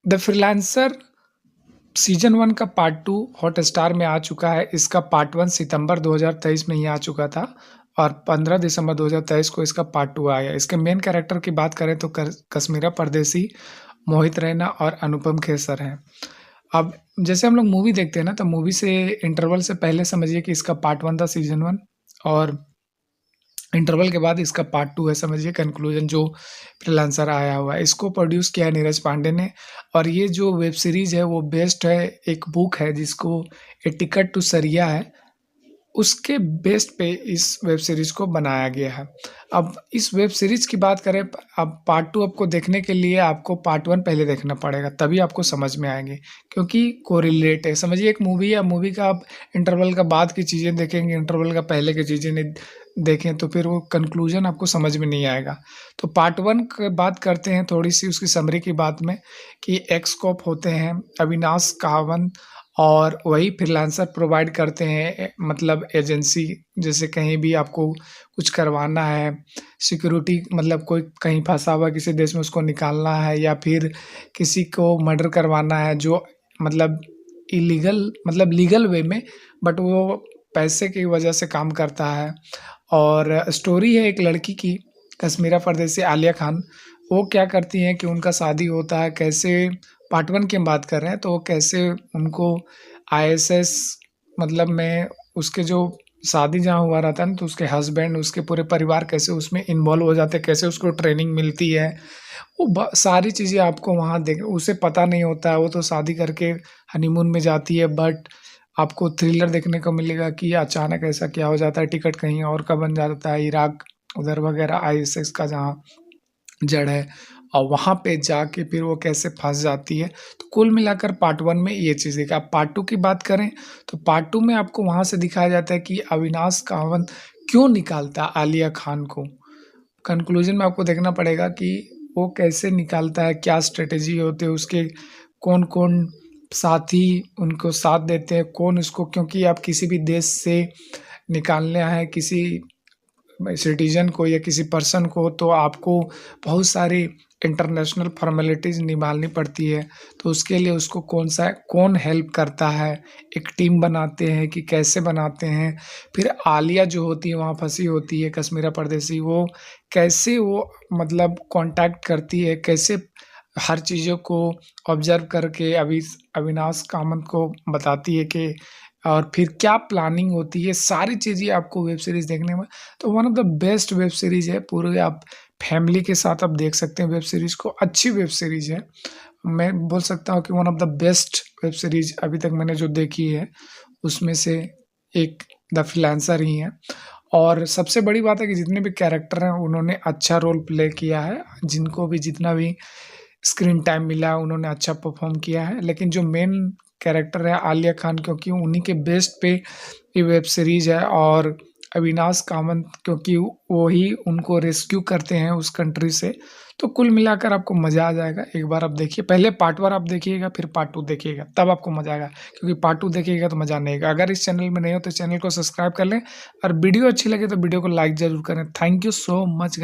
The freelancer season 1 का part 2 Hotstar में आ चुका है। इसका पार्ट 1 सितंबर 2023 में ही आ चुका था और 15 दिसंबर 2023 को इसका पार्ट 2 आया। इसके मेन कैरेक्टर की बात करें तो कश्मीरा परदेसी, मोहित रैना और अनुपम खेर सर हैं। अब जैसे हम लोग मूवी देखते हैं ना, तो मूवी से इंटरवल से पहले समझिए कि इसका पार्ट 1 था सीज़न 1 और इंटरवल के बाद इसका पार्ट 2 है, समझिए कंक्लूजन जो फ्रीलांसर आया हुआ है। इसको प्रोड्यूस किया है नीरज पांडे ने और ये जो वेब सीरीज़ है वो बेस्ड है एक बुक है जिसको ए टिकट टू सरिया है, उसके बेस्ड पे इस वेब सीरीज़ को बनाया गया है। अब इस वेब सीरीज़ की बात करें, अब पार्ट 2 आपको देखने के लिए आपको पार्ट 1 पहले देखना पड़ेगा, तभी आपको समझ में आएँगे क्योंकि कोरिलेट है। समझिए एक मूवी है, मूवी का आप इंटरवल का बाद की चीज़ें देखेंगे, इंटरवल का पहले की चीज़ें नहीं देखें तो फिर वो कंक्लूजन आपको समझ में नहीं आएगा। तो पार्ट 1 की बात करते हैं, थोड़ी-सी उसकी समरी की बात में कि एक्स कॉप होते हैं अविनाश कावंत और वही फ्रीलांसर प्रोवाइड करते हैं मतलब एजेंसी, जैसे कहीं भी आपको कुछ करवाना है, सिक्योरिटी मतलब कोई कहीं फँसा हुआ किसी देश में उसको निकालना है या फिर किसी को मर्डर करवाना है जो मतलब इलीगल मतलब लीगल वे में, बट वो पैसे की वजह से काम करता है। और स्टोरी है एक लड़की की, कश्मीरा परदेसी आलिया खान। वो क्या करती हैं कि उनका शादी होता है, कैसे पार्ट 1 की हम बात कर रहे हैं, तो वो कैसे उनको आईएसएस मतलब में उसके जो शादी जहाँ हुआ रहता है ना, तो उसके हस्बैंड, उसके पूरे परिवार कैसे उसमें इन्वॉल्व हो जाते हैं, कैसे उसको ट्रेनिंग मिलती है। वो सारी चीज़ें आपको वहाँ देख उसे पता नहीं होता है, वो तो शादी करके हनीमून में जाती है, बट आपको थ्रिलर देखने को मिलेगा कि अचानक ऐसा क्या हो जाता है, टिकट कहीं और का बन जाता है, इराक उधर वगैरह आईएसएस का जहाँ जड़ है और वहाँ पे जाके फिर वो कैसे फँस जाती है। तो कुल मिलाकर पार्ट 1 में ये चीज़ देखा। अब पार्ट 2 की बात करें तो पार्ट 2 में आपको वहाँ से दिखाया जाता है कि अविनाश कावंत क्यों निकालता है आलिया खान को। कंक्लूजन में आपको देखना पड़ेगा कि वो कैसे निकालता है, क्या स्ट्रैटेजी होते हैं उसके, कौन-कौन साथी उनको साथ देते हैं, कौन उसको, क्योंकि आप किसी भी देश से निकालना है किसी सिटीज़न को या किसी पर्सन को, तो आपको बहुत सारी इंटरनेशनल फ़ॉर्मेलिटीज़ निभानी पड़ती है। तो उसके लिए उसको कौन हेल्प करता है, एक टीम बनाते हैं कि कैसे बनाते हैं। फिर आलिया जो होती है वहाँ फँसी होती है कश्मीरा परदेसी, वो कैसे वो मतलब कॉन्टैक्ट करती है, कैसे हर चीज़ों को ऑब्ज़र्व करके अविनाश कामत को बताती है कि और फिर क्या प्लानिंग होती है, सारी चीज़ें आपको वेब सीरीज़ देखने में, तो one of the best web series है। पूरे आप फैमिली के साथ आप देख सकते हैं वेब सीरीज़ को, अच्छी वेब सीरीज़ है। मैं बोल सकता हूँ कि one of the best web series अभी तक मैंने जो देखी है, उसमें से एक द फ्रीलांसर ही है। और सबसे बड़ी बात है कि जितने भी कैरेक्टर हैं उन्होंने अच्छा रोल प्ले किया है, जिनको भी जितना भी स्क्रीन टाइम मिला है उन्होंने अच्छा परफ़ॉर्म किया है। लेकिन जो मेन कैरेक्टर है आलिया खान, क्योंकि उन्हीं के बेस पे ये वेब सीरीज़ है और अविनाश कामत क्योंकि वो ही उनको रेस्क्यू करते हैं उस कंट्री से। तो कुल मिलाकर आपको मज़ा आ जाएगा। एक बार आप देखिए, पहले पार्ट 1 आप देखिएगा, फिर पार्ट 2 देखिएगा, तब आपको मज़ा आएगा, क्योंकि पार्ट 2 देखिएगा तो मज़ा नहीं आएगा। अगर इस चैनल में नए हो तो चैनल को सब्सक्राइब कर लें और वीडियो अच्छी लगे तो वीडियो को लाइक ज़रूर करें। Thank you so much guys.